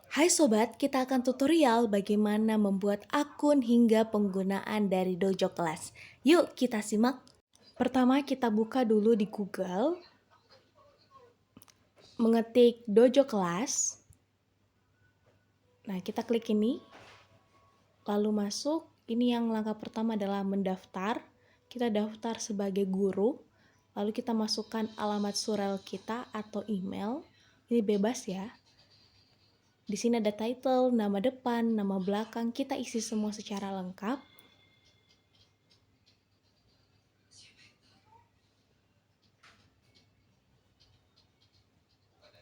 Hai sobat, kita akan tutorial bagaimana membuat akun hingga penggunaan dari Dojo Kelas. Yuk kita simak. Pertama kita buka dulu di Google, mengetik Dojo Kelas. Nah kita klik ini, lalu masuk. Ini yang langkah pertama adalah mendaftar. Kita daftar sebagai guru, lalu kita masukkan alamat surel kita atau email. Ini bebas ya. Di sini ada title, nama depan, nama belakang, kita isi semua secara lengkap.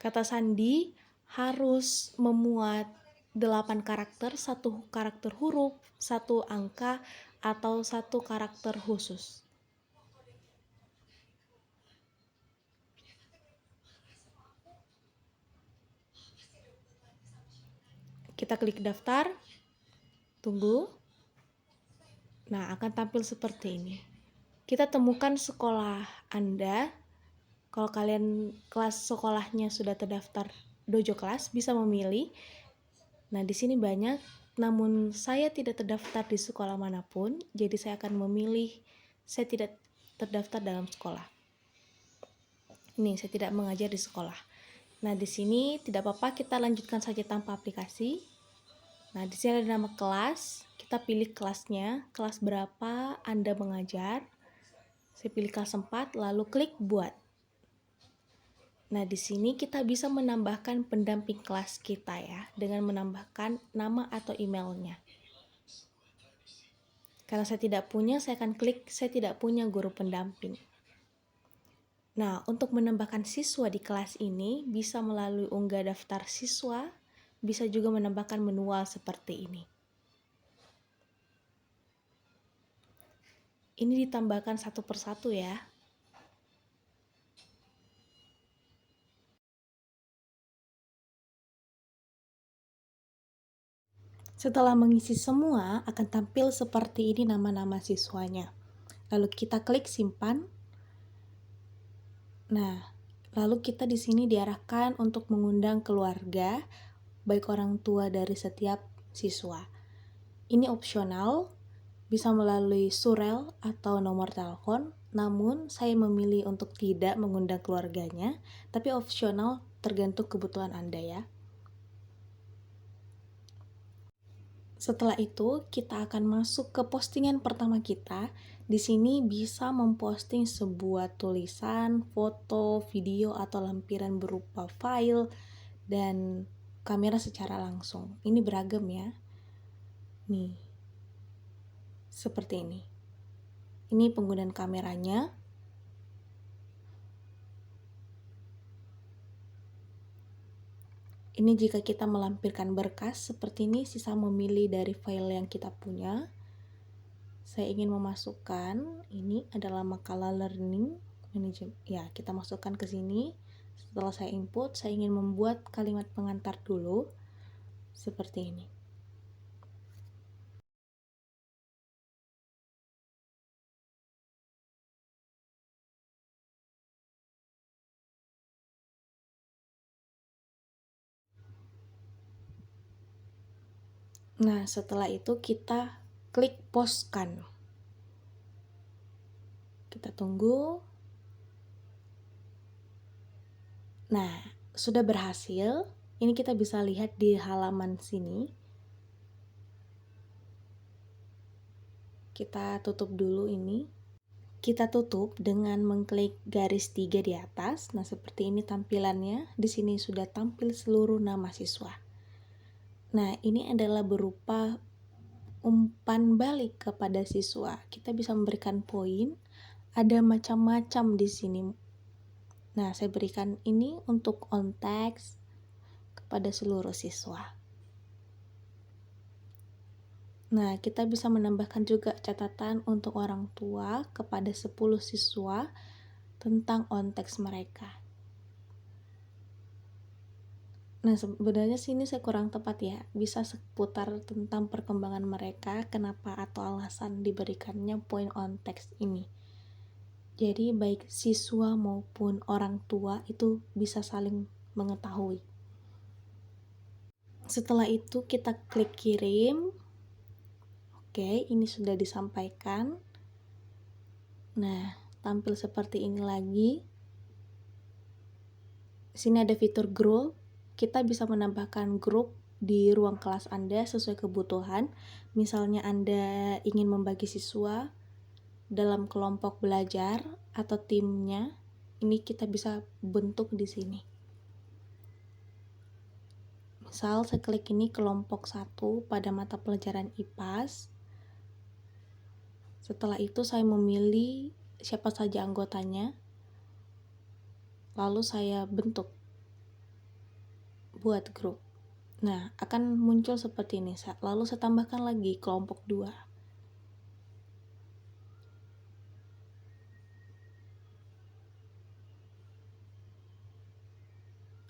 Kata sandi harus memuat 8 karakter, 1 karakter huruf, 1 angka, atau 1 karakter khusus. Kita klik daftar, tunggu. Nah, akan tampil seperti ini. Kita temukan sekolah Anda. Kalau kalian kelas sekolahnya sudah terdaftar Dojo Kelas, bisa memilih. Nah, di sini banyak, namun saya tidak terdaftar di sekolah manapun, jadi saya akan memilih saya tidak terdaftar dalam sekolah. Ini saya tidak mengajar di sekolah. Nah, di sini tidak apa-apa, kita lanjutkan saja tanpa aplikasi. Nah, di sini ada nama kelas, kita pilih kelasnya, kelas berapa Anda mengajar. Saya pilih kelas 4, lalu klik buat. Nah, di sini kita bisa menambahkan pendamping kelas kita ya, dengan menambahkan nama atau emailnya. Karena saya tidak punya, saya akan klik saya tidak punya guru pendamping. Nah, untuk menambahkan siswa di kelas ini bisa melalui unggah daftar siswa, bisa juga menambahkan manual seperti ini. Ini ditambahkan satu persatu ya. Setelah mengisi semua, akan tampil seperti ini nama-nama siswanya. Lalu kita klik simpan. Nah, lalu kita di sini diarahkan untuk mengundang keluarga, baik orang tua dari setiap siswa. Ini opsional, bisa melalui surel atau nomor telepon, namun saya memilih untuk tidak mengundang keluarganya, tapi opsional tergantung kebutuhan Anda ya. Setelah itu, kita akan masuk ke postingan pertama kita. Di sini bisa memposting sebuah tulisan, foto, video, atau lampiran berupa file dan kamera secara langsung. Ini beragam ya. Nih, seperti ini. Ini penggunaan kameranya. Ini jika kita melampirkan berkas seperti ini, sisa memilih dari file yang kita punya. Saya ingin memasukkan, ini adalah makalah learning management. Ya, kita masukkan ke sini. Setelah saya input, saya ingin membuat kalimat pengantar dulu. Seperti ini. Nah, setelah itu kita klik postkan. Kita tunggu. Nah, sudah berhasil. Ini kita bisa lihat di halaman sini. Kita tutup dulu ini. Kita tutup dengan mengklik garis 3 di atas. Nah, seperti ini tampilannya. Di sini sudah tampil seluruh nama siswa. Nah, ini adalah berupa umpan balik kepada siswa. Kita bisa memberikan poin. Ada macam-macam di sini. Nah, saya berikan ini untuk on text kepada seluruh siswa. Nah, kita bisa menambahkan juga catatan untuk orang tua kepada 10 siswa tentang on text mereka. Nah, sebenarnya sini saya kurang tepat ya. Bisa seputar tentang perkembangan mereka, kenapa atau alasan diberikannya poin on text ini. Jadi baik siswa maupun orang tua itu bisa saling mengetahui. Setelah itu kita klik kirim. Oke, ini sudah disampaikan. Nah, tampil seperti ini lagi. Sini ada fitur grup. Kita bisa menambahkan grup di ruang kelas Anda sesuai kebutuhan. Misalnya Anda ingin membagi siswa dalam kelompok belajar atau timnya, ini kita bisa bentuk di sini. Misal saya klik ini kelompok 1 pada mata pelajaran IPAS. Setelah itu saya memilih siapa saja anggotanya. Lalu saya bentuk buat grup. Nah, akan muncul seperti ini. Lalu saya tambahkan lagi kelompok 2.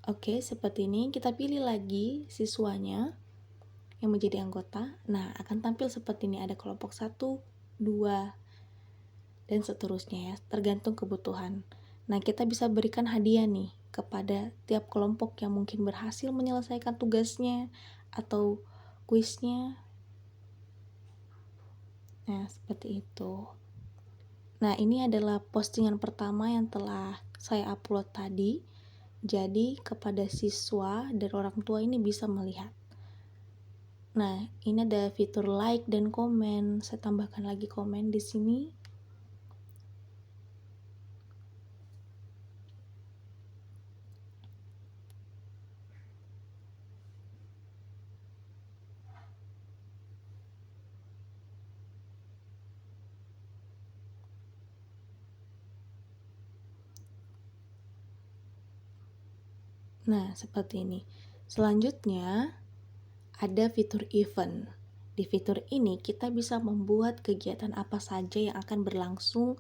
Oke, seperti ini. Kita pilih lagi siswanya yang menjadi anggota. Nah, akan tampil seperti ini. Ada kelompok 1, 2, dan seterusnya ya, tergantung kebutuhan. Nah, kita bisa berikan hadiah nih kepada tiap kelompok yang mungkin berhasil menyelesaikan tugasnya atau kuisnya. Nah, seperti itu. Nah, ini adalah postingan pertama yang telah saya upload tadi. Jadi, kepada siswa dan orang tua ini bisa melihat. Nah, ini ada fitur like dan komen. Saya tambahkan lagi komen di sini. Nah, seperti ini. Selanjutnya, ada fitur event. Di fitur ini kita bisa membuat kegiatan apa saja yang akan berlangsung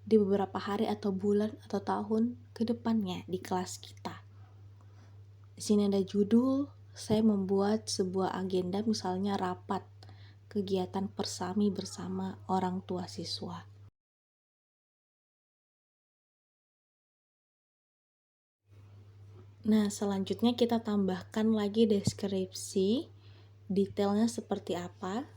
di beberapa hari atau bulan atau tahun ke depannya di kelas kita. Di sini ada judul, saya membuat sebuah agenda misalnya rapat kegiatan persami bersama orang tua siswa. Nah, selanjutnya kita tambahkan lagi deskripsi, detailnya seperti apa.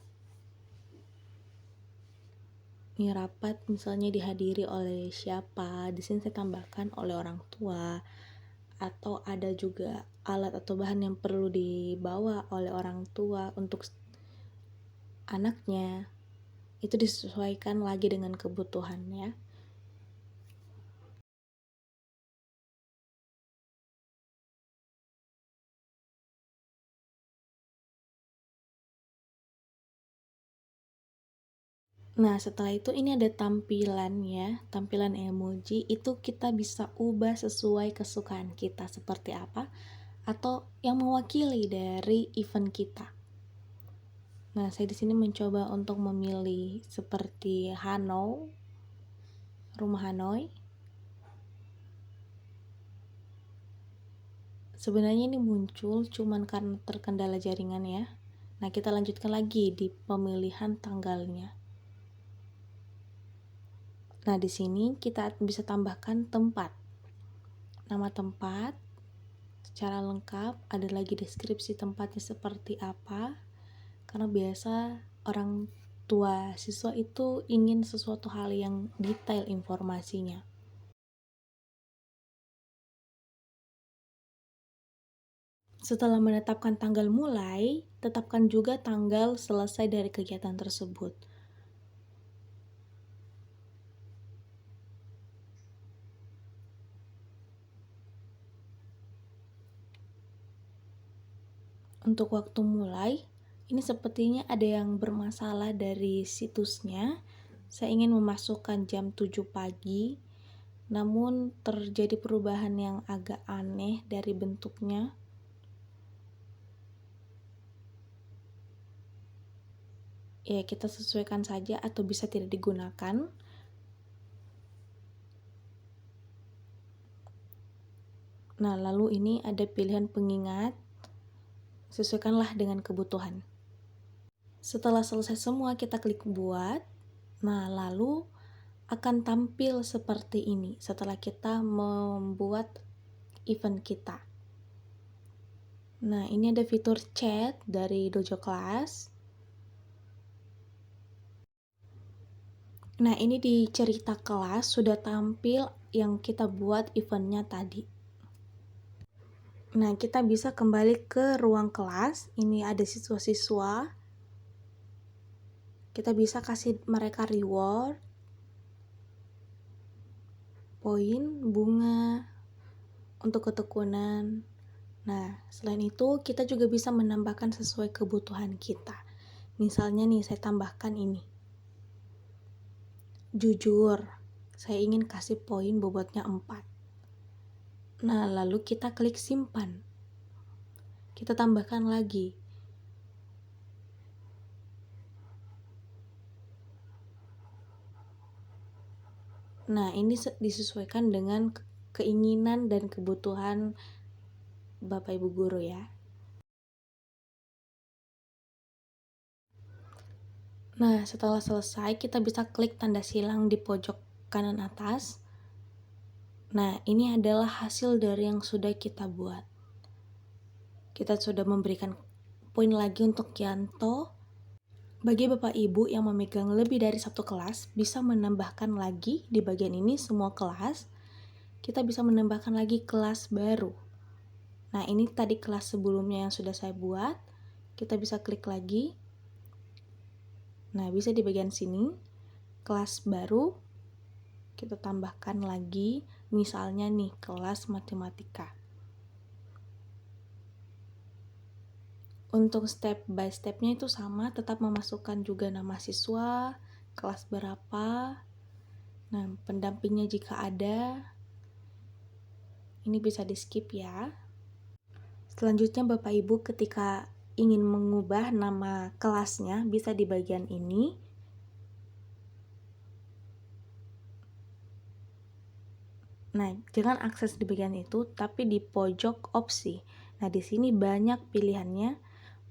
Ini rapat misalnya dihadiri oleh siapa, di sini saya tambahkan oleh orang tua, atau ada juga alat atau bahan yang perlu dibawa oleh orang tua untuk anaknya. Itu disesuaikan lagi dengan kebutuhannya. Nah, setelah itu ini ada tampilan ya, tampilan emoji itu kita bisa ubah sesuai kesukaan kita seperti apa atau yang mewakili dari event kita. Nah, saya di sini mencoba untuk memilih seperti Hanoi, rumah Hanoi. Sebenarnya ini muncul cuman karena terkendala jaringan ya. Nah, kita lanjutkan lagi di pemilihan tanggalnya. Nah, di sini kita bisa tambahkan tempat. Nama tempat secara lengkap, ada lagi deskripsi tempatnya seperti apa. Karena biasa orang tua siswa itu ingin sesuatu hal yang detail informasinya. Setelah menetapkan tanggal mulai, tetapkan juga tanggal selesai dari kegiatan tersebut. Untuk waktu mulai, ini sepertinya ada yang bermasalah dari situsnya. Saya ingin memasukkan jam 7 pagi, namun terjadi perubahan yang agak aneh dari bentuknya. Ya, kita sesuaikan saja atau bisa tidak digunakan. Nah, lalu ini ada pilihan pengingat. Sesuaikanlah dengan kebutuhan. Setelah selesai semua, kita klik buat. Nah, lalu akan tampil seperti ini setelah kita membuat event kita. Nah, ini ada fitur chat dari Dojo Kelas. Nah, ini di cerita kelas sudah tampil yang kita buat eventnya tadi. Nah, kita bisa kembali ke ruang kelas. Ini ada siswa-siswa. Kita bisa kasih mereka reward, poin, bunga, untuk ketekunan. Nah, selain itu kita juga bisa menambahkan sesuai kebutuhan kita. Misalnya nih, saya tambahkan ini. Jujur, saya ingin kasih poin bobotnya 4. Nah, lalu kita klik simpan. Kita tambahkan lagi. Nah, ini disesuaikan dengan keinginan dan kebutuhan Bapak Ibu guru ya. Nah, setelah selesai kita bisa klik tanda silang di pojok kanan atas. Nah, ini adalah hasil dari yang sudah kita buat. Kita sudah memberikan poin lagi untuk Yanto. Bagi Bapak Ibu yang memegang lebih dari satu kelas, bisa menambahkan lagi di bagian ini semua kelas. Kita bisa menambahkan lagi kelas baru. Nah, ini tadi kelas sebelumnya yang sudah saya buat. Kita bisa klik lagi. Nah, bisa di bagian sini. Kelas baru. Kita tambahkan lagi. Misalnya nih, kelas matematika. Untuk step by stepnya itu sama. Tetap memasukkan juga nama siswa, kelas berapa. Nah, pendampingnya jika ada. Ini bisa di skip ya. Selanjutnya Bapak Ibu ketika ingin mengubah nama kelasnya bisa di bagian ini. Nah, jangan akses di bagian itu tapi di pojok opsi. Nah, di sini banyak pilihannya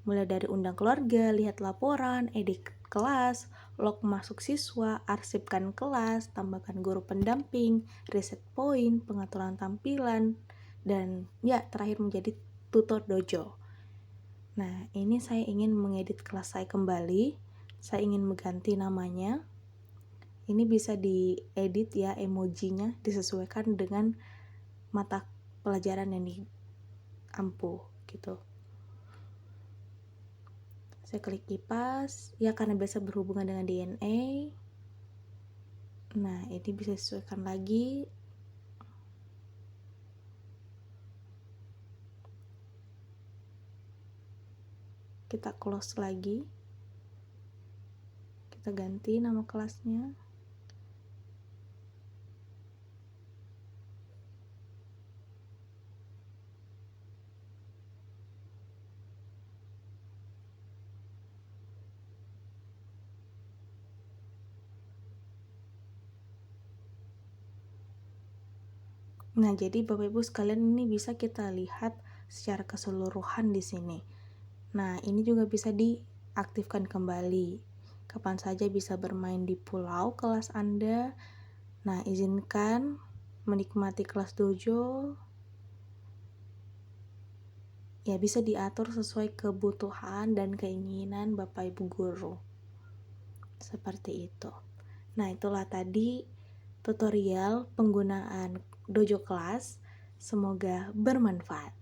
mulai dari undang keluarga, lihat laporan, edit kelas, log masuk siswa, arsipkan kelas, tambahkan guru pendamping, reset poin, pengaturan tampilan, dan ya terakhir menjadi tutor dojo. Nah, ini saya ingin mengedit kelas saya kembali. Saya ingin mengganti namanya. Ini bisa diedit ya emojinya, disesuaikan dengan mata pelajaran yang diampu gitu. Saya klik kipas, ya karena biasa berhubungan dengan DNA. Nah, ini bisa disesuaikan lagi. Kita close lagi. Kita ganti nama kelasnya. Nah, jadi Bapak Ibu sekalian ini bisa kita lihat secara keseluruhan di sini. Nah, ini juga bisa diaktifkan kembali. Kapan saja bisa bermain di pulau kelas Anda. Nah, izinkan menikmati kelas dojo. Ya, bisa diatur sesuai kebutuhan dan keinginan Bapak Ibu guru. Seperti itu. Nah, itulah tadi tutorial penggunaan Dojo Kelas. Semoga bermanfaat.